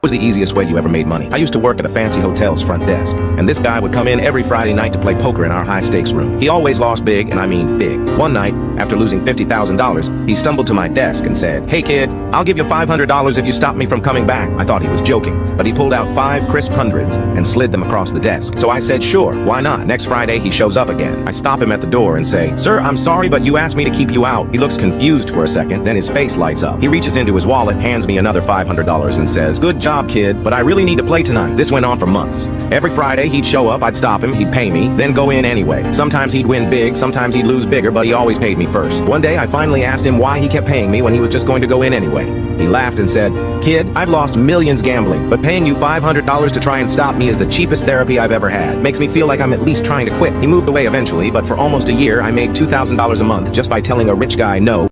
Was the easiest way you ever made money. I used to work at a fancy hotel's front desk, and this guy would come in every Friday night to play poker in our high-stakes room. He always lost big, and I mean big. One night, after losing $50,000, he stumbled to my desk and said, "Hey kid, I'll give you $500 if you stop me from coming back." I thought he was joking, but he pulled out 5 crisp hundreds and slid them across the desk. So I said, sure, why not? Next Friday, he shows up again. I stop him at the door and say, "Sir, I'm sorry, but you asked me to keep you out." He looks confused for a second, then his face lights up. He reaches into his wallet, hands me another $500 and says, "Good job, kid, but I really need to play tonight." This went on for months. Every Friday, he'd show up, I'd stop him, he'd pay me, then go in anyway. Sometimes he'd win big, sometimes he'd lose bigger, but he always paid me first. One day, I finally asked him why he kept paying me when he was just going to go in anyway. He laughed and said, "Kid, I've lost millions gambling, but paying you $500 to try and stop me is the cheapest therapy I've ever had. Makes me feel like I'm at least trying to quit." He moved away eventually, but for almost a year, I made $2,000 a month just by telling a rich guy no.